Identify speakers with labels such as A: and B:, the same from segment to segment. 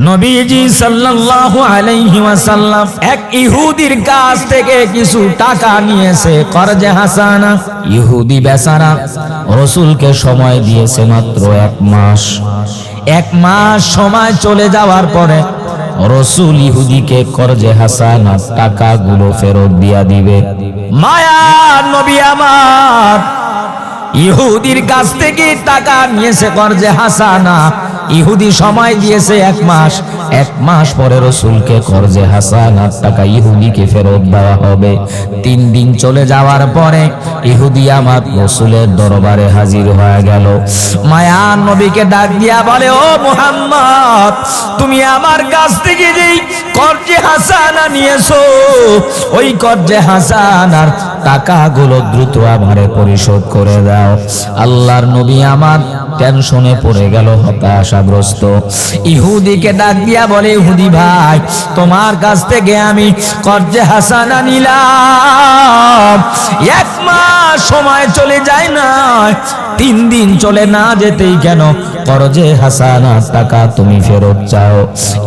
A: নবীজি সাল্লাল্লাহু আলাইহি ওয়াসাল্লাম এক ইহুদির কাছ থেকে কিছু টাকা নিয়েছে কর্জে হাসানা। ইহুদি বেচারা রাসূলকে সময় দিয়েছে মাত্র 1 মাস। 1 মাস সময় চলে যাওয়ার পরে রাসূল ইহুদিকে কর্জে হাসানা টাকাগুলো ফেরত দিয়া দিবে। মায়া নবী আমার ইহুদির কাছ থেকে টাকা নিয়েছে কর্জে হাসানা। ইহুদি সময় দিয়েছে 1 মাস। 1 মাস পরে রাসূলকে কর্জে হাসানার টাকা ইহুদিকে ফেরত দেওয়া হবে। 3 দিন চলে যাওয়ার পরে ইহুদি আমার রাসূলের দরবারে হাজির হয়ে গেল। মায়ার নবীকে ডাক দিয়া বলে, ও মুহাম্মদ, তুমি আমার কাছ থেকে যেই কর্জে হাসানা নিয়েছো, ওই কর্জে হাসানার টাকাগুলো দ্রুত আমারে পরিশোধ করে দাও। আল্লাহর নবী আমার টেনশনে পড়ে গেল, হতাশাগ্রস্ত। ইহুদিকে ডাক দিয়া বলে, ইহুদি ভাই, তোমার কাছ থেকে আমি কর্জে হাসানা নিলাম, 1 মাস সময় চলে যায় না, 3 দিন চলে না যেতেই কেন কর্জে হাসানার টাকা তুমি ফেরত চাও?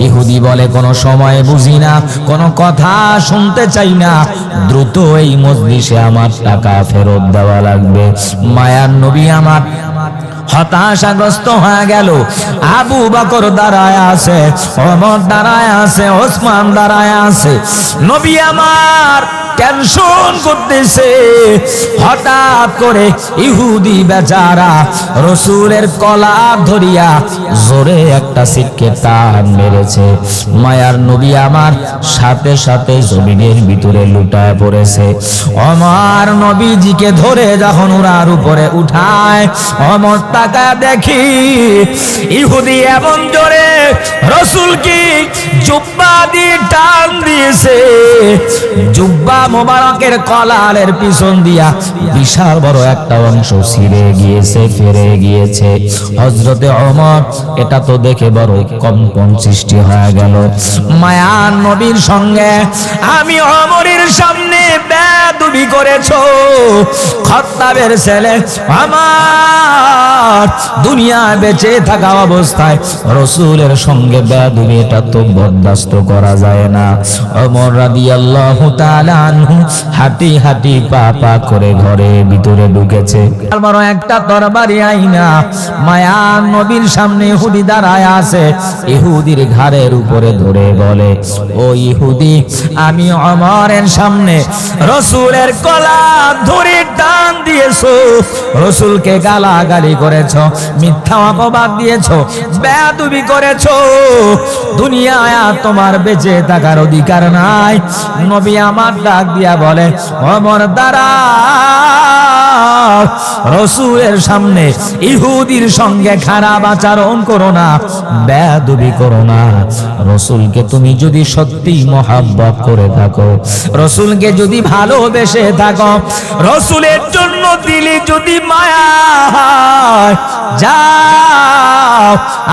A: ইহুদি বলে, কোনো সময় বুঝি না, কোনো কথা শুনতে চাই না, দ্রুত এই মজলিসে আমার টাকা ফেরত দেওয়া লাগবে। মায়ার নবী আমার হতাশাগ্রস্ত হয়ে গেল। আবু বকর দাঁড়ায় আছে, ওমর দাঁড়ায় আছে, ওসমান দাঁড়ায় আছে। নবী আমার টেনশন করতেছে। হঠাৎ করে ইহুদি বেচারা রাসূলের কলার ধরিয়া জোরে একটা সিটকে টান মেরেছে। মায়ার নবী আমার সাথে সাথে জমিনের ভিতরে লুটায় পড়েছে। ওমর নবীজিকে ধরে যখন ওরার উপরে উঠায়, ওমর তাকায় দেখি ইহুদি এমন জোরে রাসূলকে জুব্বা দিয়ে টান দিয়েছে, জুব্বা মোবারকের কলারের পিছন দিয়া বিশাল বড় একটা অংশ ছিঁড়ে গিয়েছে, ফেরে গিয়েছে। হযরতে ওমর এটা তো দেখে বড় কম্পন সৃষ্টি হয়ে গেল। মায়ার নবীর সঙ্গে আমি ওমরের সামনে বেয়াদবি করেছো, খাত্তাবের ছেলে আমার দুনিয়ায় বেঁচে থাকা অবস্থায় রাসূলের সঙ্গে বেয়াদবি, এটা তো বরদাস্ত করা যায় না। ওমর রাদিয়াল্লাহু তাআলা আনহু হাঁটি হাঁটি পা পা করে ঘরে ভিতরে ঢুকেছে। বড় একটা তরবারি আইনা মায়ার নবীর সামনে ইহুদি দাঁড়ায় আছে। ইহুদির ঘাড়ের উপরে ধরে বলে, ও ইহুদি, আমি ওমরের সামনে রাসূলের কলা ধরে টান দিয়েছো, রাসূলকে গালাগালি করেছো, মিথ্যা অপবাদ দিয়েছো, বেয়াদবি করেছো, দুনিয়ায় তোমার বেঁচে থাকার অধিকার নাই। নবী আমার ডাক দিয়া বলে, ওমর দাঁড়া, রাসূলের সামনে ইহুদির সঙ্গে খারাপ আচরণ করো না, বেয়াদবি করো না। রাসূলকে তুমি যদি সত্যি মহব্বত করে থাকো, রাসূলকে যদি ভালোবেসে থাকো, রাসূলের জন্য দিলে যদি মায়া হয়, যাও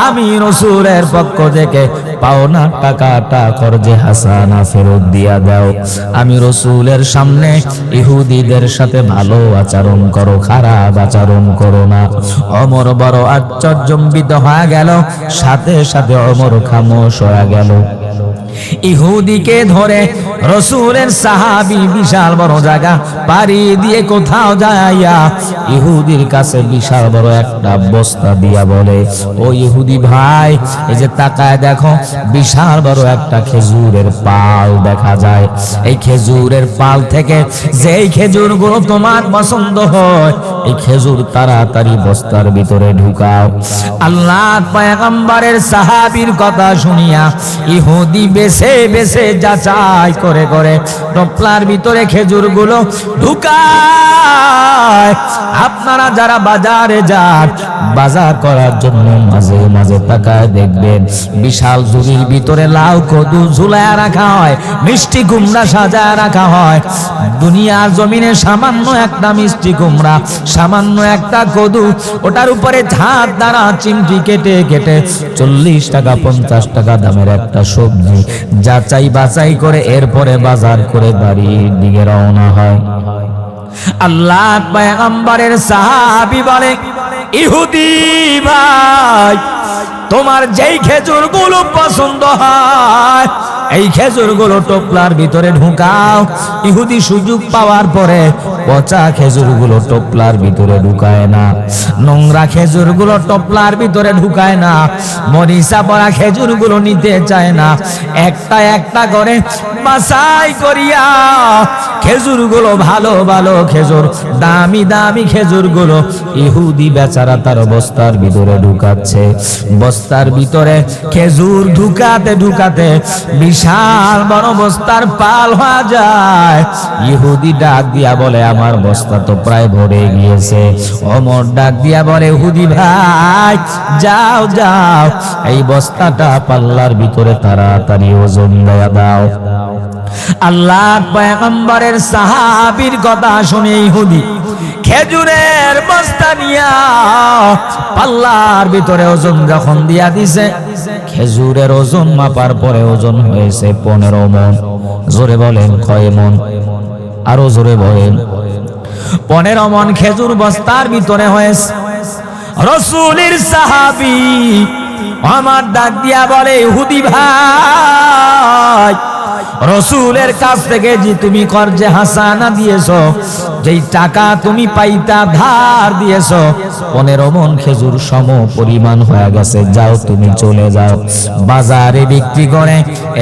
A: আমি রাসূলের পক্ষ থেকে পাওনা টাকাটা কর্জে হাসানা ফেরত দিয়া দাও। আমি রাসূলের সামনে ইহুদিদের সাথে ভালো আচরণ করো, খারাপ আচরণ করো না। ওমর বড় আশ্চর্যজম্বিত হয়ে গেল, সাথে সাথে ওমর খামোশ হয়ে গেল। ইহুদিকে ধরে রাসূলের সাহাবী বিশাল বড় জায়গা পাড়ি দিয়ে কোথাও যাইয়া ইহুদির কাছে বিশাল বড় একটা বস্তা দিয়া বলে, ও ইহুদি ভাই, এই যে তাকায় দেখো, বিশাল বড় একটা খেজুরের পাল দেখা যায়। এই খেজুরের পাল থেকে যেই খেজুরগুলো তোমার পছন্দ হয়, এই খেজুর তাড়াতাড়ি বস্তার ভিতরে ঢুকাও। আল্লাহর পয়গম্বরের সাহাবীর কথা শুনিয়া ইহুদি বেছে বেছে যাচাই করে করে টপলার ভিতরে খেজুরগুলো ঢুকায়। আপনারা যারা বাজারে যান, বাজার করার জন্য মাঝে মাঝে তাকায় দেখবেন বিশাল ঝুড়ির ভিতরে লাউ কদু ঝুলায়া রাখা হয়, মিষ্টি কুমড়া সাজায় রাখা হয়। দুনিয়ার জমিনে সামান্য একটা মিষ্টি কুমড়া, সামান্য একটা কদু, ওটার উপরে ঝাঁট দ্বারা চিমটি কেটে কেটে 40 টাকা 50 টাকা দামের একটা সবজি যাচাই বাছাই করে এরপরে বাজার করে বাড়ির দিকে রওনা হয়। আল্লাহর পয়গম্বরের সাহাবী বলে, ইহুদি ভাই, তোমার যেই খেজুরগুলো পছন্দ হয় এই খেজুরগুলো টোপলার ভিতরে ঢুকাও। ইহুদি সুযোগ পাওয়ার পরে পচা খেজুরগুলো টোপলার ভিতরে ঢুকায় না, নোংরা খেজুরগুলো টোপলার ভিতরে ঢুকায় না, মরিচা পড়া খেজুরগুলো নিতে চায় না। একটা একটা করে বাছাই করিয়া খেজুরগুলো, ভালো ভালো খেজুর, দামি দামি খেজুরগুলো ইহুদি বেচারা তার বস্তার ভিতরে ঢুকাচ্ছে। বস্তার ভিতরে খেজুর ঢুকাতে ঢুকাতে বিশাল বড় বস্তার পাল হয়ে যায়। ইহুদি ডাক দিয়া বলে, আমার বস্তা তো প্রায় ভরে গিয়েছে। ওমর ডাক দিয়া বলে, ইহুদি ভাই যাও যাও, এই বস্তাটা পাল্লার ভিতরে তাড়াতাড়ি ওজন দেয়া দাও। আল্লাহর পয়গম্বরের সাহাবীর কথা শুনে ইহুদি খেজুরের বস্তা নিয়া পাল্লার ভিতরে ওজন যখন দিয়া দিছে, খেজুরের ওজন মাপার পরে ওজন হয়েছে 15 মণ। জোরে বলেন কয় মণ? আরো জোরে বলেন। 15 মণ খেজুর বস্তার ভিতরে হয়েছে। রাসূলের সাহাবী আমার ডাক দিয়া বলে, ইহুদি ভাই, রাসূলের কাছ থেকে যে তুমি কর্জে হাসানা দিয়েছো, যেই টাকা তুমি পাইতা ধার দিয়েছো, 15 মণ খেজুর সম পরিমাণ হয়ে গেছে। যাও তুমি চলে যাও বাজারে বিক্রি করে,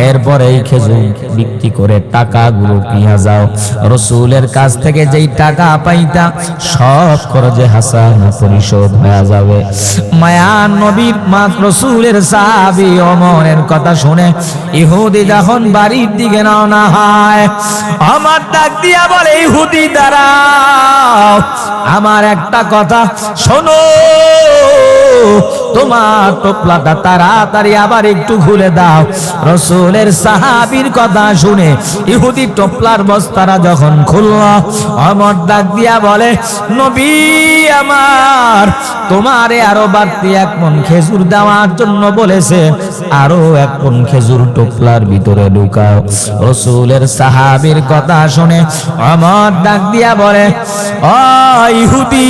A: এরপরে এই খেজুর বিক্রি করে টাকাগুলো নিয়ে যাও। রাসূলের কাছ থেকে যেই টাকা পাইতা সব কর্জে হাসানা পরিশোধ হয়ে যাবে। মায়ার নবীর রাসূলের সাহাবী ওমরের কথা শুনে ইহুদি যখন বাড়ির দিকে রওনা হয়, আমার ডাক দিয়া বলে, ইহুদি দাঁড়াও, আমার একটা কথা শোনো, তোমার টোপলাটা তাড়াতাড়ি আবার একটু খুলে দাও। রাসূলের সাহাবীর কথা শুনে ইহুদি টোপলার বস্তাটা যখন খুলল, ওমর ডাক দিয়া বলে, নবী আমার, তোমারে আরো বাড়তি 1 মণ খেজুর দেওয়ার জন্য বলেছে, আরো 1 মণ খেজুর টোপলার ভিতরে ঢুকাও। রাসূলের সাহাবীর কথা শুনে ওমর ডাক দিয়া বলে, ও ইহুদি,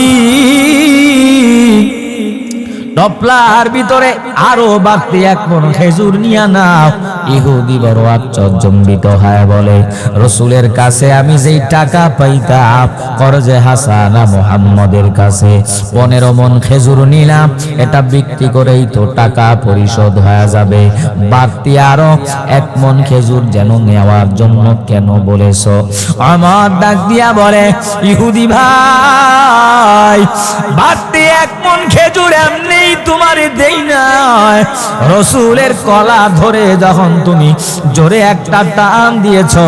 A: টোপলার ভিতরে আরো বাড়তি 1 মণ খেজুর নিয়া নাও। ইহুদি বড় আশ্চর্যজনিত হয় বলে, রাসূলের কাছে আমি যেই টাকা পাইতাম কর্জে হাসানা মুহাম্মদের কাছে 15 মণ খেজুর নিলাম, এটা বিক্রি করেই তো টাকা পরিশোধ হয়ে যাবে, বাড়তি আরো 1 মণ খেজুর যেন নেওয়ার জন্য কেন বলেছো? আমার ডাক দিয়া বলে, ইহুদি ভাই, বাড়তি 1 মণ খেজুর এমনি তোমারে দেই না, রাসূলের কলা ধরে যখন তুমি জোরে একটা টান দিয়েছো,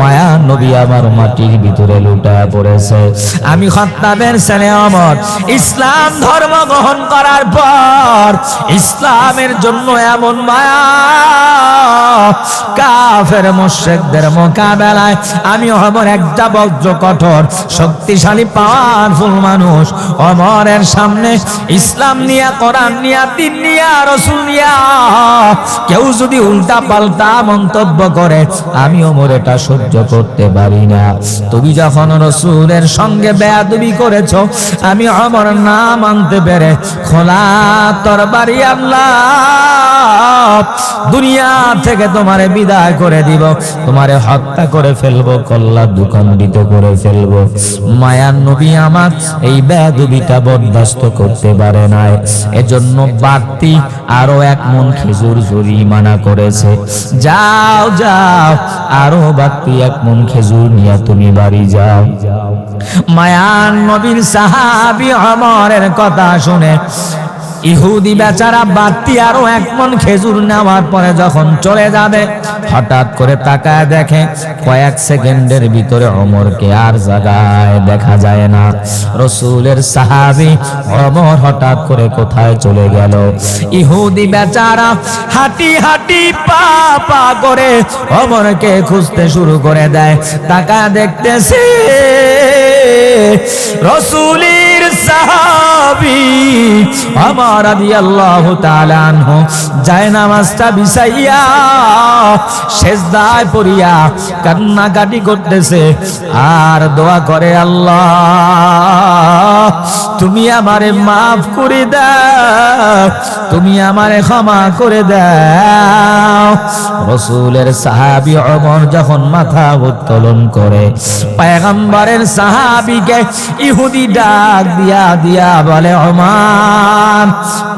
A: মায়া নবী আমার মাটির ভিতরে লুটায়া পড়েছে। আমি খাত্তাবের ছেলে ওমর ইসলাম ধর্ম গ্রহণ করার পর ইসলামের জন্য এমন মায়া, কাফের মুশরিকদের মোকাবেলায় আমি ওমর একটা বজ্র কঠোর শক্তিশালী পাওয়ারফুল মানুষ। ওমরের সামনে ইসলাম নিয়া, কোরআন নিয়া, দ্বীন নিয়া, রাসূল নিয়া কেউ যদি উল্টা পাল্টা মন্তব্য করে, আমি ওমর এটা সহ্য করতে পারি না। তুমি যখন রাসূলের সঙ্গে বেয়াদবি করেছো, আমি ওমর না মানতে পেরে খোলা তরবারি আল্লাহ দুনিয়া থেকে তোমারে বিদায় করে দিব, তোমারে হত্যা করে ফেলবো, কল্লা দুখণ্ডিত করে ফেলবো। মায়ার নবী আমার এই বেয়াদবিটা বরদাস্ত করতে পারে নাই, এজন্য বাড়তি আরো 1 মণ খেজুর জরিমানা করেছে। যাও যাও, আরো বাড়তি 1 মণ খেজুর নিয়ে তুমি বাড়ি যাও। মায়ার নবীর সাহাবী ওমরের কথা শুনে ইহুদি বেচারা বাড়তি আরো 1 মণ খেজুর নেওয়ার পরে যখন চলে যাবে, হঠাৎ করে তাকায় দেখে কয়েক সেকেন্ডের ভিতরে ওমরকে আর জায়গায় দেখা যায় না। রাসূলের সাহাবী ওমর হঠাৎ করে কোথায় চলে গেল? ইহুদি বেচারা হাঁটি হাঁটি পা পা করে ওমরকে খুঁজতে শুরু করে দেয়। তাকায় দেখতেছে রাসূলের সাহাবী ওমর রাদিয়াল্লাহু তাআলা আনহু জায়নামাজটা বিছাইয়া সিজদায় পড়িয়া কান্নাকাটি করতেছে আর দোয়া করে, আল্লাহ তুমি আমারে মাফ করে দাও, তুমি আমারে ক্ষমা করে দাও। রাসূলের সাহাবী ওমর যখন মাথা উত্তোলন করে, পয়গম্বরের সাহাবীকে ইহুদি ডাক দিয়া বলে, ওমর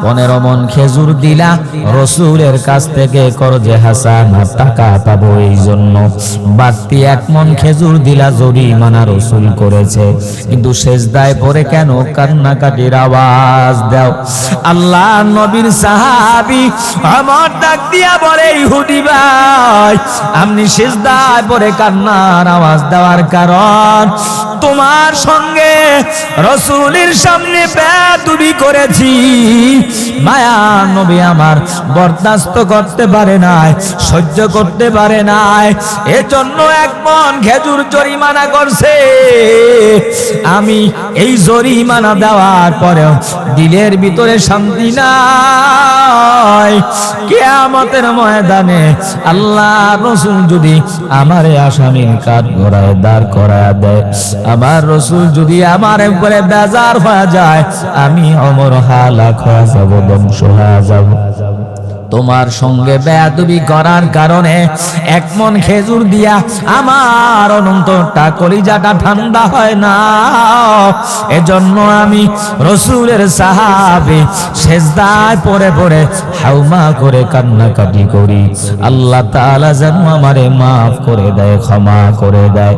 A: 15 মণ খেজুর দিলা রাসূলের কাছ থেকে করজে হাসান টাকা পাবো, এই জন্য বাড়তি 1 মণ খেজুর দিলা জরিমানা রাসূল করেছে, কিন্তু সেজদায় পড়ে কেন কান্নাকাটির আওয়াজ দাও? আল্লাহ নবীর সাহাবী ওমর ডাক দিয়া বলে, ইহুদি ভাই, আপনি সেজদায় পড়ে কান্নার আওয়াজ দেওয়ার কারণ তোমার সঙ্গে রাসূলের সামনে বেয়াদবি করেছি, মায়া নবী আমার বরদাস্ত করতে পারে নাই, সহ্য করতে পারে নাই, এজন্য 1 মণ খেজুর জরিমানা করছে। আমি এই জরিমানা দেওয়ার পরেও দিলের ভিতরে শান্তি নাই। কিয়ামতের ময়দানে আল্লাহ রাসূল যদি আমারে আসামির কাঠগড়ায় দাঁড় করায় দেয়, আমার রাসূল যদি আমার উপরে বেজার হয়ে যায়, আমি ওমর হালাক হয়ে যাব, ধ্বংস হয়ে যাব। তোমার সঙ্গে বেয়াদবি করার কারণে 1 মণ খেজুর দিয়া আমার অনন্তটা কলিজাটা ঠান্ডা হয় না, এজন্য আমি রাসূলের সাহাবী সেজদায় পড়ে পড়ে হাউমা করে কান্নাকাটি করি, আল্লাহ তাআলা যেন আমারে মাফ করে দেয়, ক্ষমা করে দেয়।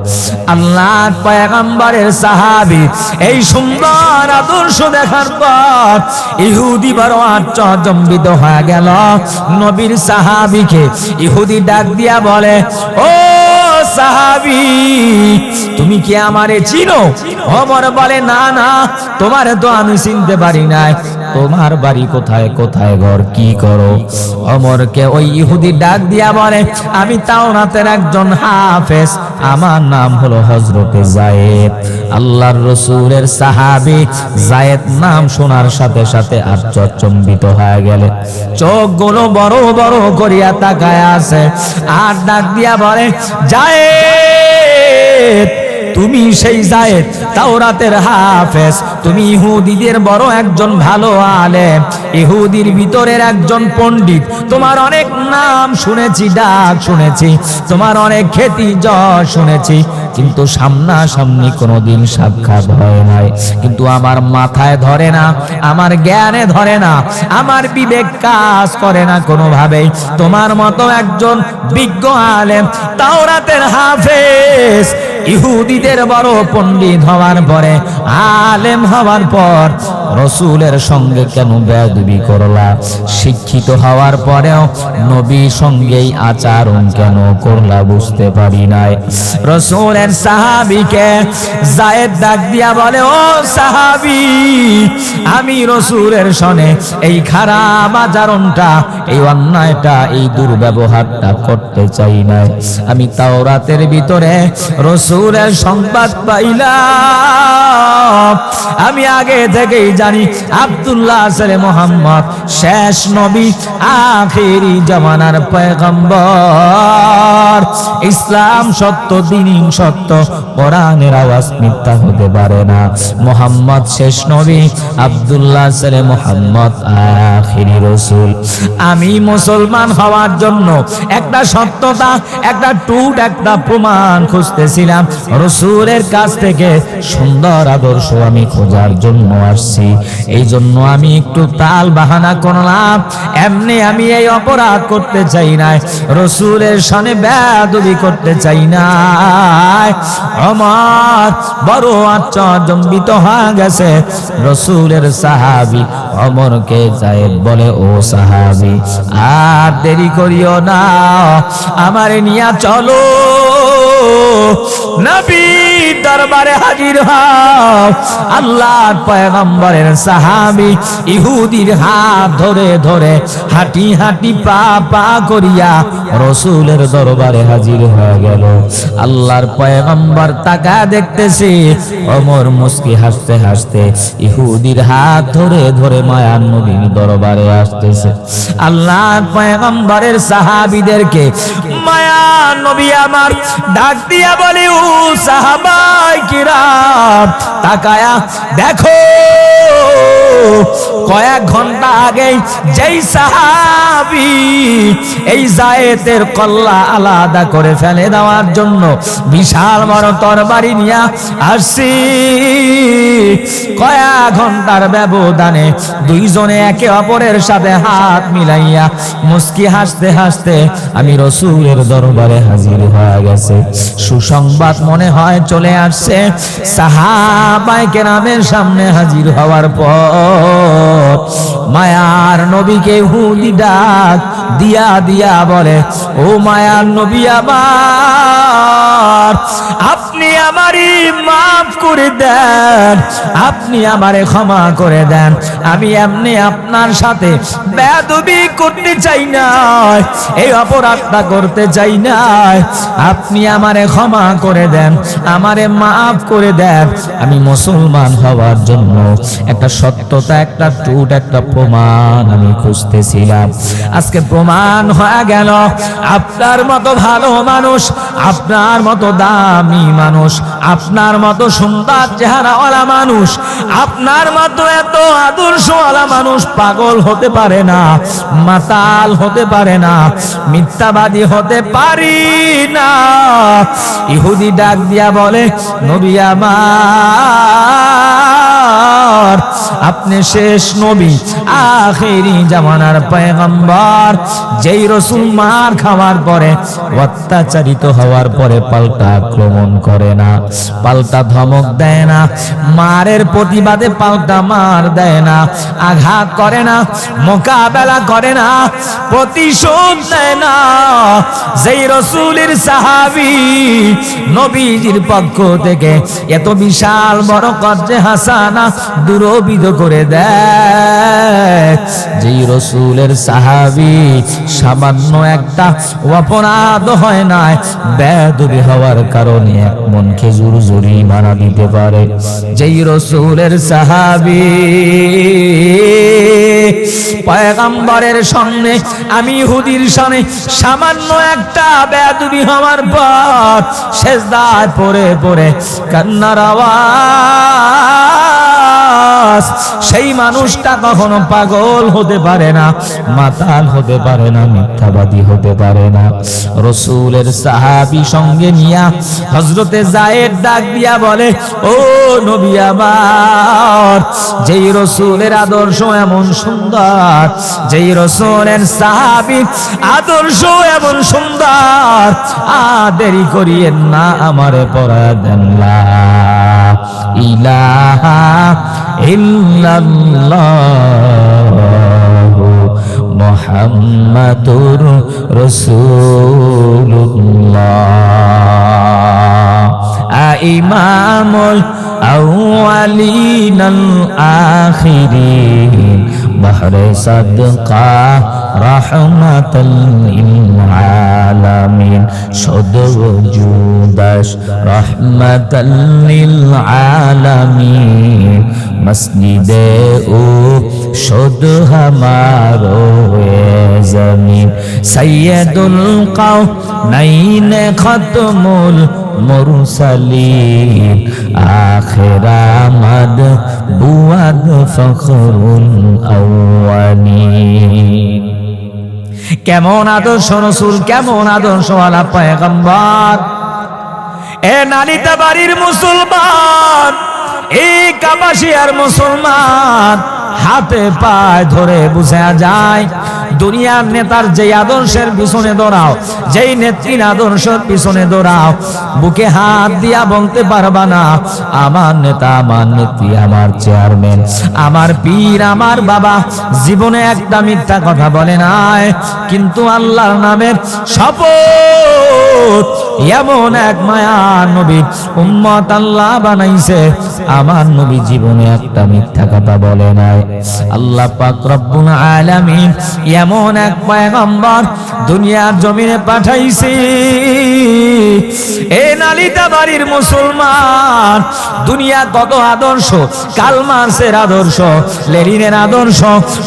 A: আল্লাহ পয়গম্বরের সাহাবী এই সুন্দর আদর্শ দেখার পর ইহুদি বড় আশ্চর্যজম্বিত হয়ে গেল। নবীর সাহাবীকে ইহুদি ডাক দিয়া বলে, ও সাহাবী, তুমি কি আমারে চিনো? ওমর বলে, না না, তোমারে তো আমি চিনতে পারি নাই, তোমার বাড়ি কোথায়, কোথায় ঘর, কি করো? ওমরকে ওই ইহুদি ডাক দিয়া বলে, আমি তাওরাতের একজন হাফেজ, আমার নাম হলো হযরতে যায়েদ। আল্লাহর রাসূলের সাহাবী যায়েদ নাম শোনার সাথে সাথে আশ্চর্যজম্বিত হয়ে গেলে চোখগুলো বড় বড় করিয়া তাকায় আছে, আর ডাক দিয়া বলে, যায়েদ, তুমি সেই যায়েদ তাওরাতের হাফেজ, তুমি ইহুদিদের বড় একজন ভালো আলেম, ইহুদির ভিতরের একজন পণ্ডিত, তোমার অনেক নাম শুনেছি, ডাক শুনেছি, তোমার অনেক খ্যাতি যশ শুনেছি, কিন্তু সামনাসামনি কোনোদিন সাক্ষাৎ হয় নাই। কিন্তু আমার মাথায় ধরে না, আমার জ্ঞানে ধরে না, আমার বিবেক কাজ করে না কোনোভাবেই। তোমার মতো একজন বিজ্ঞ আলেম, তাওরাতের হাফেজ, ইহুদিদের বড় পণ্ডিত হওয়ার পরে, আলেম হওয়ার পর রাসূলের সঙ্গে কেন বেয়াদবি করলা? শিক্ষিত হওয়ার পরেও নবীর সঙ্গেই আচরণ কেন করলা বুঝতে পারি নাই। রাসূলের সাহাবীকে যায়েদ ডাক দিয়া বলে, ও সাহাবী, আমি রাসূলের সনে এই খারাপ আচরণটা, এই অন্যায়টা, এই দুর্ব্যবহারটা করতে চাই না। আমি তাওরাতের ভিতরে রাসূলের সংবাদ পাইলাম, আমি আগে থেকেই জানি আব্দুল্লাহ ছেলে মুহাম্মদ শেষ নবী, আখেরি জামানার পয়গম্বর। ইসলাম সত্য, দ্বীন সত্য, কোরআনের আওয়াজ মিথ্যা হতে পারে না। মুহাম্মদ শেষ নবী, আব্দুল্লাহ ছেলে মুহাম্মদ আখেরি রাসূল। আমি মুসলমান হওয়ার জন্য একটা সত্যতা, একটা টুট, একটা প্রমাণ খুঁজতেছিলাম। রাসূলের কাছ থেকে সুন্দর আদর্শ আমি খোঁজার জন্য আসছি। এই জন্য আমি একটু তাল বাহানা করলাম, এমনি আমি এই অপরাধ করতে চাই না, রাসূলের শানে বেয়াদবি করতে চাই না। ওমর বড় আশ্চর্যজম্বিত হয়ে গেছে। রাসূলের সাহাবী ওমরকে যায়েদ বলে, ও সাহাবী, আর দেরি করিও না, আমারে নিয়া চলো, নবীর দরবারে হাজির হও। আল্লাহর পয়গম্বরের সাহাবী ইহুদির হাত ধরে ধরে হাঁটি হাঁটি পা পা করিয়া রাসূলের দরবারে হাজির হয়ে গেল। আল্লাহর পয়গম্বর তাকা দেখতেছে, ওমর মুস্কি হাসতে হাসতে ইহুদির হাত ধরে ধরে মায়ার নবীর দরবারে আসতেছে। আল্লাহর পয়গম্বরের সাহাবীদেরকে মায়া নবী আমার ডাক দিয়া বলে, ও সাহাবায়ে কিরাম তাকায়া দেখো, কয়েক ঘন্টা আগে যেই সাহাবী এই জায়েতের কল্লা আলাদা করে ফেলে দেওয়ার জন্য বিশাল বড় তরবারি নিয়ে আসছি, কয়েক ঘন্টার ব্যবধানে দুইজনে একে অপরের সাথে হাত মিলাইয়া মুস্কি হাসতে হাসতে আমি রাসূলের দরবারে হাজির হয়ে গেছে। সুসংবাদ মনে হয় চলে আসছে। সাহাবায়ে কেরামের সামনে হাজির হওয়ার পর মায়ার নবীকে ইহুদি ডাক দিয়া দিয়া বলে, ও মায়ার নবী আমার, আপনি আমারে মাফ করে দেন, আপনি আমারে ক্ষমা করে দেন। আমি এমনি আপনার সাথে বেয়াদবি করতে চাই না, এই অপরাধটা করতে চাই না, আপনি আমারে ক্ষমা করে দেন, আমারে মাফ করে দেন। আমি মুসলমান হওয়ার জন্য একটা সত্যতা, একটা টুট, একটা প্রমাণ আমি খুঁজতেছিলাম। আজকে প্রমাণ হয়ে গেল। আপনার মতো ভালো মানুষ, আপনার মতো দামি মানুষ, আপনার মতো সুন্দর চেহারাওয়ালা মানুষ, আপনার মতো এত আদর্শওয়ালা মানুষ পাগল হতে পারে না, মাতাল হতে পারে না, মিথ্যাবাদী হতে পারি না। ইহুদি ডাক দিয়া বলে, নবী আমার, আপনি শেষ নবী, আখেরি জামানার পয়গম্বর, যেই রাসূল মার খাওয়ার পরে, অত্যাচারিত হওয়ার পরে পাল্টা আক্রমণ করে না, পাল্টা ধমক দেয় না, মারের প্রতিবাদে পাল্টা মার দেয় না, আঘাত করে না, মোকাবেলা করে না, প্রতিশোধ নেয় না। যেই রাসূলের সাহাবী নবীজির পক্ষ থেকে এত বিশাল বড় কর্জে হাসানা দুরবিদ করে দেয়, যেই রাসূলের সাহাবী সামান্য একটা অপরাধ হয় না, বেয়াদবি হওয়ার কারণে এক মন খেজুর জরিমানা দিতে পারে, যেই রাসূলের সাহাবী পয়গম্বরের সামনে আমি ইহুদির সামনে সামান্য একটা বেয়াদবি হওয়ার পর সেজদায় পড়ে পড়ে কান্নার আওয়াজ, সেই মানুষটা কখনো পাগল হতে পারে না, মাতাল হতে পারে না, মিথ্যাবাদী হতে পারে না। রাসূলের সাহাবী সঙ্গে নিয়া হযরতে যায়েদ ডাক দিয়া বলে, ও নবী আমার, যেই রাসূলের আদর্শ এমন সুন্দর, যেই রাসূলের সাহাবী আদর্শ এমন সুন্দর, দেরি করিয়েন না, আমারে পড়া দেন লা ইলাহা ইল্লাল্লাহু মুহাম্মাদুর রাসূলুল্লাহ ইমামুল আউয়ালিনাল আখিরিন বাহরে সাদকা রাহমাতাল লিল আলামিন শুদ ওজুদাস রাহমাতাল লিল আলামিন মসজিদে ও শুদ হামারো জমিন সাইয়্যিদুল কাওনাইন খাতমুল মুরসালিন আখিরামাদ বুয়াদ ফখরুল আউয়ালিন। কেমন আদর্শ রাসূল, কেমন আদর্শওয়ালা পয়গম্বর। এ নালিতা বাড়ির মুসলমান, এই কাপাসিয়ার মুসলমান, হাতে পায়ে ধরে বুঝা যায় দুনিয়ার নেতার যেই আদর্শের পিছনে দৌড়াও, যেই নেত্রীর আদর্শের পিছনে দৌড়াও, বুকে হাত দিয়া বলতে পারবা না আমার নেতা, আমার নেত্রী, আমার চেয়ারম্যান, আমার পীর, আমার বাবা জীবনে একটা মিথ্যা কথা বলে নাই। কিন্তু আল্লাহর নামের শপথ, এমন এক মায়ার নবী উম্মত আল্লাহ বানাইছে, আমার নবী জীবনে একটা মিথ্যা কথা বলে নাই। আল্লাহ পাক রব্বুল আলামিন এমন এক পয়গম্বর দুনিয়ার জমিনে পাঠাইছি। এ নালিতা বাড়ির মুসলমান, দুনিয়া কত আদর্শ, কার্ল মার্কসের আদর্শ, লেনিনের আদর্শ,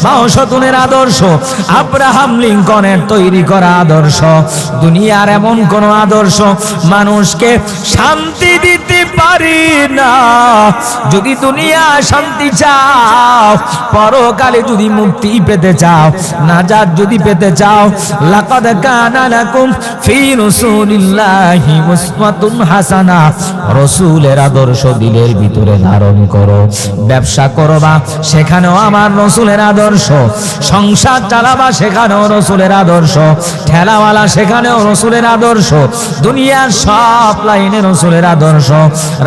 A: মাও সেতুংয়ের আদর্শ, আব্রাহাম লিঙ্কনের তৈরি করা আদর্শ, দুনিয়ার এমন কোন আদর্শ মানুষকে শান্তি দিতে পারি না। যদি দুনিয়া শান্তি চাও, পরকালে যদি মুক্তি পেতে চাও, নাজাত যদি পেতে চাও, লাকাদ কানা লাকুম ফি রাসূলিল্লাহি উসওয়াতুন হাসানাহ, রাসূলের আদর্শ দিলের ভিতরে ধারণ করো। ব্যবসা করবা, সেখানেও আমার রাসূলের আদর্শ, সংসার চালাবা, সেখানেও রাসূলের আদর্শ, ঠেলাওয়ালা সেখানেও রাসূলের আদর্শ, দুনিয়ার সব লাইনে রাসূলের আদর্শ,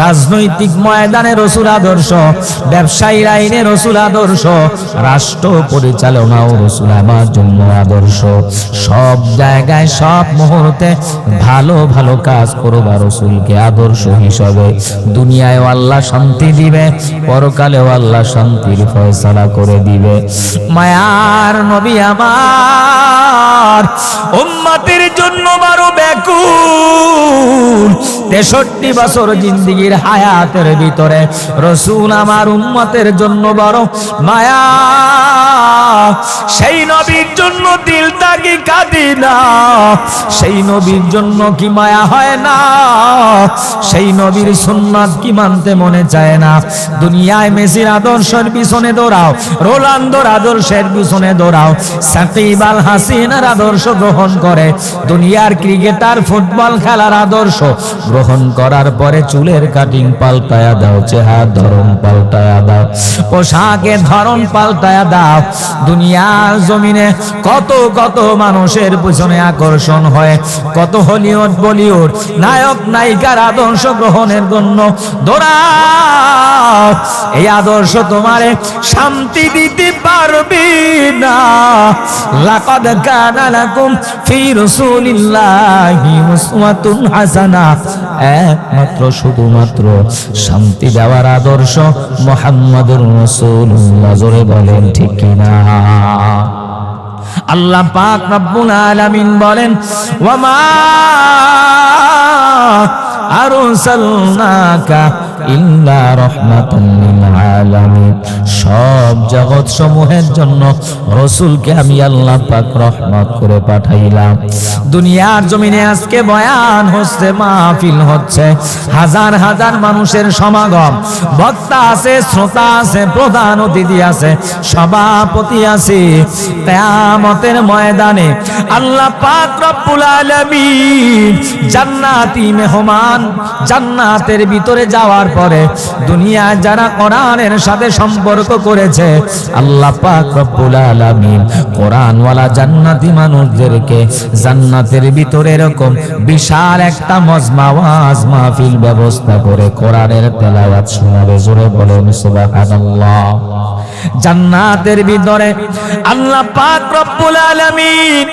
A: রাজনৈতিক ময়দানে রাসূল আদর্শ, ব্যবসায়ী লাইনে রাসূল আদর্শ, রাষ্ট্র পরিচালনাও রাসূল আমার জন্য আদর্শ। সব জায়গায় সব মুহূর্তে ভালো ভালো কাজ করবা রাসূলকে আদর্শ হিসাবে। দুনিয়ায় আল্লাহ শান্তি দিবে, পরকালেও আল্লাহ শান্তির ফয়সালা করে দিবে। মায়ার নবী আমার উম্মতের জন্য বড় ব্যাকুল। 63 বছর জিন্দেগীর হায়াতের ভিতরে রাসূল আমার উম্মতের জন্য বড় মায়া। সেই নবীর জন্য দিলটা কি কাঁদে না? সেই নবীর জন্য কি মায়া হয় না? সেই নবীর সুন্নাত কি মানতে মনে চায় না? দুনিয়ায় মেসির আদর্শের পিছনে দৌড়াও, রোনালদোর আদর্শের পিছনে দৌড়াও, সাকিব আল হাসানের আদর্শ গ্রহণ করে দুনিয়ার ক্রিকেটার ফুটবল খেলার আদর্শ গ্রহণ করার পরে চুলের কাটিং পাল্টায়া দাও, চেহারার ধরন পাল্টায়া দাও, পোশাকের ধরন পাল্টায়া দাও। দুনিয়ার জমিনে কত কত মানুষের পিছনে আকর্ষণ হয়, কত হলিউড বলিউড নায়ক নায়িকার আদর্শ গ্রহণের জন্য দৌড়াও। এই আদর্শ তোমারে শান্তি দিতে পারবে না। লাকাদ কানা লাকুম ফি রাসূলিল্লাহি উসওয়াতুন হাসানাহ, একমাত্র শুধুমাত্র শান্তি দেওয়ার আদর্শ মুহাম্মাদুর রাসূলুল্লাহ। জোরে বলেন ঠিক কিনা? আল্লাহ পাক রব্বুল আলামিন বলেন, ওয়ামা আরসালনাকা ইল্লা রাহমাতাল লিল আলামিন, সব জগৎ সমূহের জন্য রাসূলকে আমি আল্লাহ পাক রহমত করে পাঠাইলাম। দুনিয়ার জমিনে আজকে বয়ান হচ্ছে, মাহফিল হচ্ছে, হাজার হাজার মানুষের সমাগম, বক্তা আছে, শ্রোতা আছে, প্রধান অতিথি আছে, সভাপতি আছে। কিয়ামতের ময়দানে আল্লাহ পাক রব্বুল আলামিন জান্নাতি মেহমান জান্নাতের ভিতরে যাওয়ার পরে দুনিয়ায় যারা কোরআনের সাথে সম্পর্ক করেছে, আল্লাহ পাক রব্বুল আলামিন কোরআনওয়ালা জান্নাতি মানুষদেরকে জান্নাতের ভিতরে এরকম বিশাল একটা মজমা ওয়াজ মাহফিল ব্যবস্থা করে কোরআনের তেলাওয়াত শোনাবে। জোরে বলেন সুবহানাল্লাহ। জান্নাতের ভিতরে আল্লাহ পাক রব্বুল আলামিন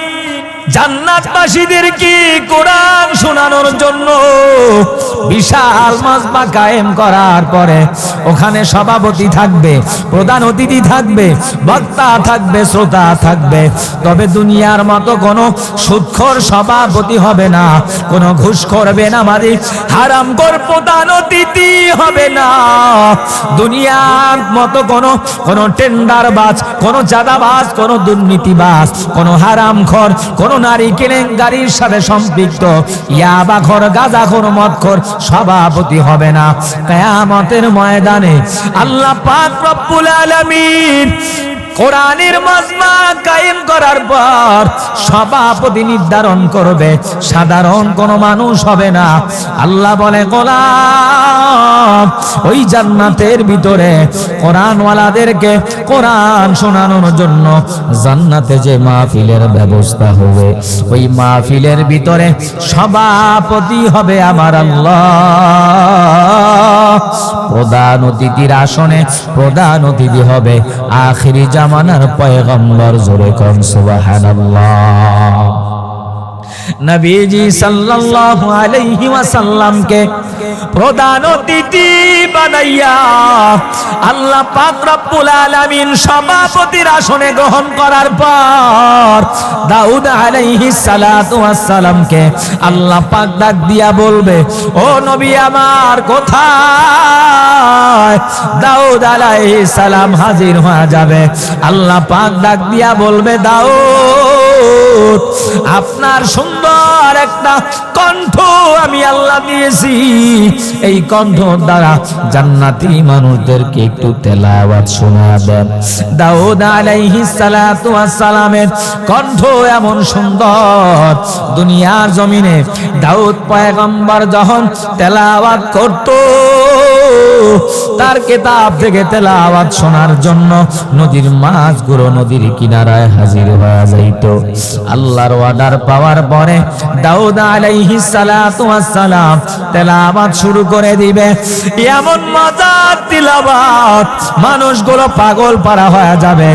A: জান্নাতবাসীদেরকে কোরআন শোনানোর জন্য বিশাল মাজমা কায়েম করার পরে ওখানে সভাপতি থাকবে, প্রধান অতিথি থাকবে, বক্তা থাকবে, শ্রোতা থাকবে। তবে দুনিয়ার মতো কোনো সুদখোর সভাপতি হবে না, কোনো ঘুষখোর বেনামাজি হারামখোর প্রধান অতিথি হবে না। দুনিয়ার মতো কোনো টেন্ডারবাজ, কোনো চাঁদাবাজ, কোনো দুর্নীতিবাজ, কোনো হারামখোর, কোনো নারী কেলেঙ্কারির সাথে সম্পৃক্ত ইয়াবাখোর, গাঁজাখোর, মদখোর সভাপতি হবে না। কিয়ামতের ময়দানে আল্লাহ পাক রব্বুল আলামিন কোরআনের মাজমা কায়েম করার পর সভাপতি নির্ধারণ করবে, সাধারণ কোনো মানুষ হবে না। আল্লাহ বলে, গোলাম, ওই জান্নাতের ভিতরে কোরআনওয়ালাদেরকে কোরআন শোনানোর জন্য জান্নাতে যে মাহফিলের ব্যবস্থা হবে, ওই মাহফিলের ভিতরে সভাপতি হবে আমার আল্লাহ। প্রধান অতিথির আসনে প্রধান অতিথি হবে আখিরি জামানার পয়গম্বর। জোরে কোন সুবহানাল্লাহ। নবীজি সাল্লাল্লাহু আলাইহি ওয়াসাল্লামকে প্রধান অতিথি বানাইয়া আল্লাহ পাক রব্বুল আলামিন সভাপতির আসনে গ্রহণ করার পর দাউদ আলাইহিস সালাতু ওয়াস সালামকে আল্লাহ পাক ডাক দিয়া বলবে, ও নবী আমার কোথায়? দাউদ আলাইহিস সালাম হাজির হয়ে যাবে। আল্লাহ পাক ডাক দিয়া বলবে, দাউদ আপনার সুন্দর একটা কণ্ঠ আমি আল্লাহ দিয়েছি, এই কণ্ঠ দ্বারা জান্নাতি মানুষদেরকে একটু তেলাওয়াত শোনা দেন। দাউদ আলাইহিস সালাতু ওয়াস সালামের কণ্ঠ এমন সুন্দর, দুনিয়ার জমিনে দাউদ পয়গম্বর যখন তেলাওয়াত করত, তার কিতাব থেকে তেলাওয়াত শোনার জন্য নদীর মাছগুলো নদীর কিনারায় হাজির হয়ে যাইত। আল্লাহর অর্ডার পাওয়ার পরে দাউদ আলাইহিস সালাতু ওয়াস সালাম তেলাওয়াত শুরু করে দিবে। এমন মজার তেলাওয়াত, মানুষগুলো পাগল পারা হয়ে যাবে।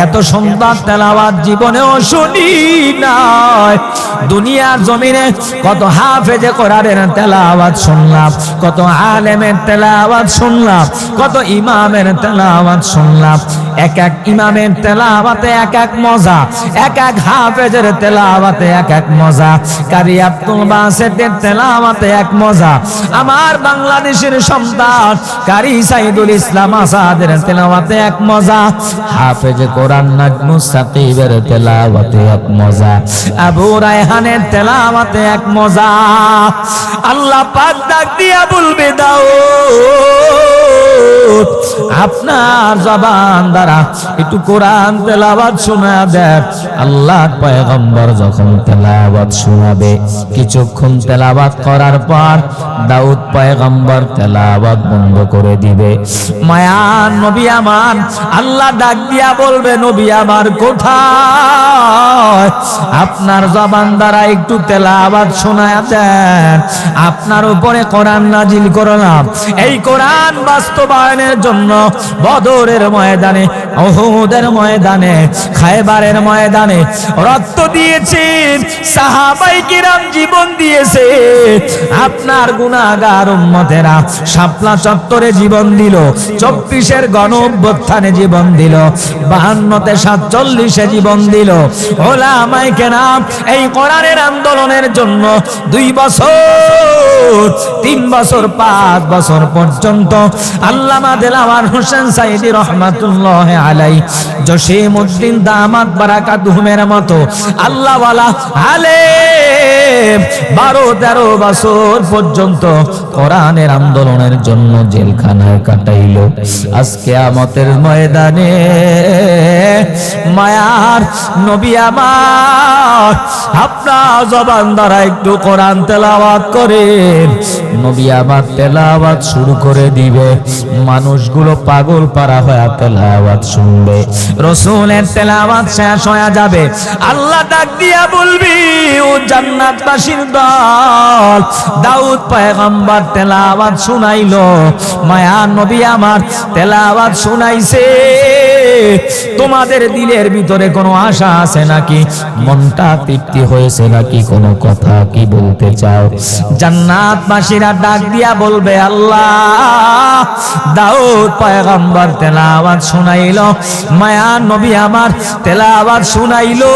A: এত সুন্দর তেলাওয়াত জীবনেও শুনি নাই। দুনিয়ার জমিনে কত হাফেজে কোরআনের তেলাওয়াত শুনলাম, কত আলেমের তেলাওয়াত শুনলাম, কত ইমামের তেলাওয়াত শুনলাম। এক এক ইমামের তেলাওয়াতে এক এক মজা, এক এক হাফেজের তেলাওয়াতে এক এক মজা, কারি আব্দুল বাসেতের তেলাওয়াতে এক মজা, আমার বাংলাদেশের সন্তান কারি সাইদুল ইসলাম আসাদের তেলাওয়াতে এক মজা, হাফেজে কোরআন নাজমুস সাকিবের তেলাওয়াতে এক মজা, আবু রায়হানের তেলাওয়াতে এক মজা। আল্লাহ পাক ডাক দিয়া বলবে, দাউদ আপনার জবান দ্বারা একটু কোরআন তেলাওয়াত শোনা দেন। আল্লাহর পয়গম্বর যখন তেলাওয়াত শোনাবে, কিছুক্ষণ তেলাওয়াত করার পর দাউদ পয়গম্বর তেলাওয়াত বন্ধ করে দিবে। মায়ার নবী আমার আল্লাহ ডাক দিয়া বলবে, নবী আমার কোথায়? আপনার জবান দ্বারা একটু তেলাওয়াত শোনা দেন। আপনার উপরে কোরআন নাজিল করলাম, এই কোরআন বাস্তবায়নের জন্য বদরের ময়দানে, উহুদের ময়দানে, খায়বারের ময়দানে রক্ত দিয়েছেন, সাহাবায়ে কিরাম জীবন দিয়েছে। আপনার গুনাহগার উম্মতেরা শাপলা চত্বরে জীবন দিল, 24-এর গণ অভ্যুত্থানে জীবন দিল, 52-তে 47-এ জীবন দিল। ওলামায়ে কেরাম এই কোরআনের আন্দোলনের জন্য 2 বছর, 3 বছর, 5 বছর পর্যন্ত আল্লামা দেলাওয়ার হোসেন সাইদি রহমাতুল্লাহ আলাইহি, জসিমউদ্দিন দামাত বারাকাতুহুমের মতো আল্লাহওয়ালা আলেম 12-13 বছর পর্যন্ত কোরআনের আন্দোলনের জন্য জেলখানায় কাটাইল। আজকে কিয়ামতের ময়দানে মায়ার নবী আমার আপনার জবান দ্বারা একটু কোরআন তেলাওয়াত করেন। নবী আমার তেলাওয়াত শুরু করে দিবে, মানুষগুলো পাগল পারা হয়ে তেলাওয়াত শুনবে। রাসূলের তেলাওয়াত শেষ হয়ে যাবে, আল্লাহ ডাক দিয়া বলবি, ও জান্নাতবাসীর দল, দাউদ পয়গম্বর তেলাওয়াত শুনাইলো, মায়ার নবী আমার তেলাওয়াত শুনাইছে। তোমাদের দিলের ভিতরে কোনো আশা আছে নাকি? মনটা তৃপ্তি হয়েছে নাকি? কোনো কথা কি বলতে চাও? জান্নাতবাসীরা ডাক দিয়া বলবে, আল্লাহ দাউদ পয়গম্বর তেলাওয়াত শুনাইলো, মায়ার নবী আমার তেলাওয়াত শুনাইলো,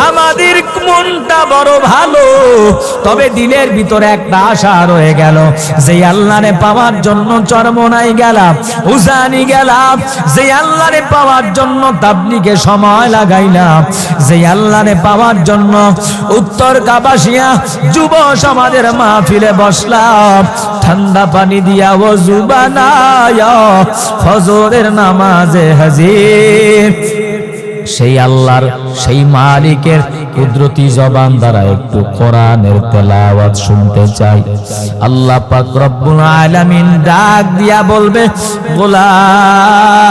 A: আমাদের মনটা বড় ভালো, তবে দিলের ভিতরে একটা আশা রয়ে গেল, যে আল্লাহরে পাওয়ার জন্য চরমনাই গেলাম, উজানি গেলাম, যে আল্লাহরে পাওয়ার জন্য তাবলীগে সময় লাগাইলাম, যে আল্লাহরে পাওয়ার জন্য উত্তর কাবাসিয়া যুব সমাজের মাহফিলে বসলাম, ঠান্ডা পানি দিয়া ওযু বানায়া ফজরের নামাজে হাজির, সেই আল্লাহর, সেই মালিকের কুদরতি জবান দ্বারা একটু কোরআনের তেলাওয়াত শুনতে চাই। আল্লাহ পাক রব্বুল আলামিন ডাক দিয়া বলবে, গোলাম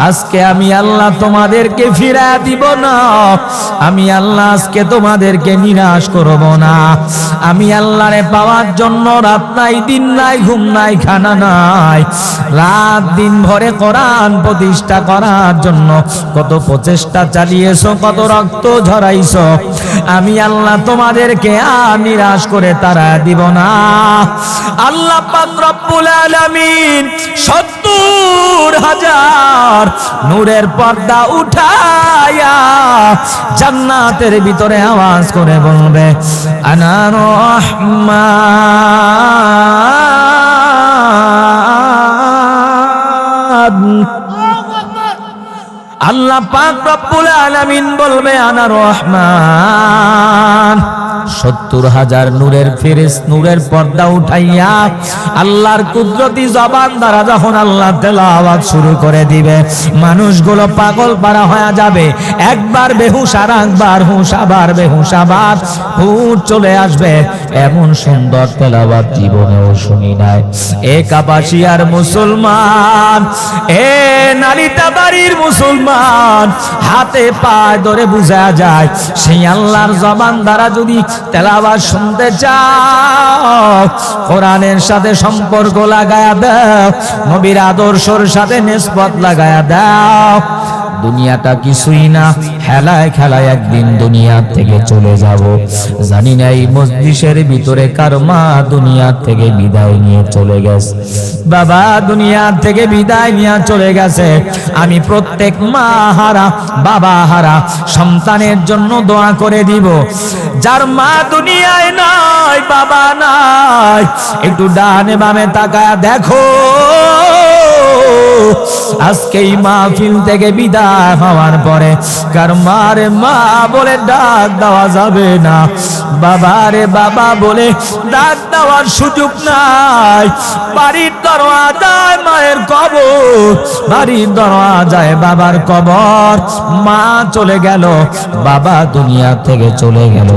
A: আজকে আমি আল্লাহ তোমাদেরকে ফিরিয়ে দিব না, আমি আল্লাহ আজকে তোমাদেরকে নিরাশ করব না। আমি আল্লাহরে পাওয়ার জন্য রাত নাই, দিন নাই, ঘুম নাই, খানা নাই, রাত দিন ভরে কোরআন প্রতিষ্ঠা করার জন্য কত প্রচেষ্টা চালিয়েছো, কত রক্ত রক্ত ঝরাইছো, আমি আল্লাহ তোমাদেরকে আর নিরাশ করে তারা দিব না। আল্লাহ পাক রব্বুল আলামিন ৭০,০০০ নূরের পর্দা উঠায়া জান্নাতের ভিতরে আওয়াজ করে বলবে, আনা রহমান। আল্লাহ পাক রব্বুল আলামিন বলবে, আনা রহমান। ৭০,০০০ নূরের ফেরেশতা নূরের পর্দা উঠাইয়া আল্লাহর কুদরতি জবান দ্বারা যখন আল্লাহ তেলাওয়াত শুরু করে দিবে, মানুষগুলো পাগল পারা হয়ে যাবে। একবার বেহুশ, আর একবার হুঁশ, আবার বেহুশ, আবার হুঁশ চলে আসবে। এমন সুন্দর তেলাওয়াত জীবনেও শুনি নাই। এ কাপাসিয়ার মুসলমান, এ নালিতা বাড়ির মুসলমান, হাতে পায়ে ধরে বোঝা যায় সেই আল্লাহর জবান দ্বারা যদি তেলাওয়াত শুনতে চাও, কোরআনের সাথে সম্পর্ক লাগায়া দাও, নবীর আদর্শের সাথে নিসবত লাগায়া দাও। দুনিয়াটা কিছুই না, খেলায় খেলায় একদিন দুনিয়া থেকে চলে যাব। জানি না এই মজলিসের ভিতরে কার মা দুনিয়া থেকে বিদায় নিয়ে চলে গেছে, বাবা দুনিয়া থেকে বিদায় নিয়ে চলে গেছে। আমি প্রত্যেক মা হারা, বাবা হারা সন্তানের জন্য দোয়া করে দিব। যার মা দুনিয়ায় নাই, বাবা নাই, একটু ডানে বামে তাকায় দেখো, আজকে এই মাহফিল থেকে বিদায় হওয়ার পরে কার মারে মা বলে ডাক দেওয়া যাবে না, বাবারে বাবা বলে ডাক দেওয়ার সুযোগ নাই। বাড়ির দরওয়াজায় মায়ের কবর, বাড়ির দরওয়াজায় বাবার কবর। মা চলে গেল, বাবা দুনিয়া থেকে চলে গেল,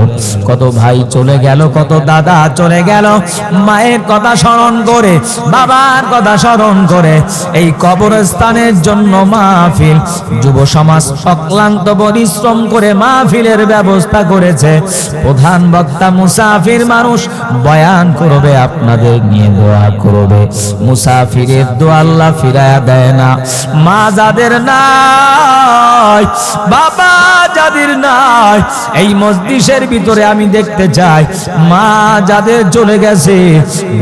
A: কত ভাই চলে গেল, কত দাদা চলে গেল। মায়ের কথা স্মরণ করে, বাবার কথা স্মরণ করে এই কবরস্থানের জন্য মাহফিল যুব সমাজ অক্লান্ত পরিশ্রম করে মাহফিলের ব্যবস্থা করেছে। প্রধান বক্তা মুসাফির মানুষ বয়ান করবে, আপনাদের নিয়ে দোয়া করবে। মুসাফিরের দোয়া আল্লাহ ফিরায়া দেয় না। মা যাদের নাই, বাবা যাদের নাই, এই মজলিসের ভিতরে আমি দেখতে চাই মা যাদের চলে গেছে,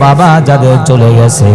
A: বাবা যাদের চলে গেছে,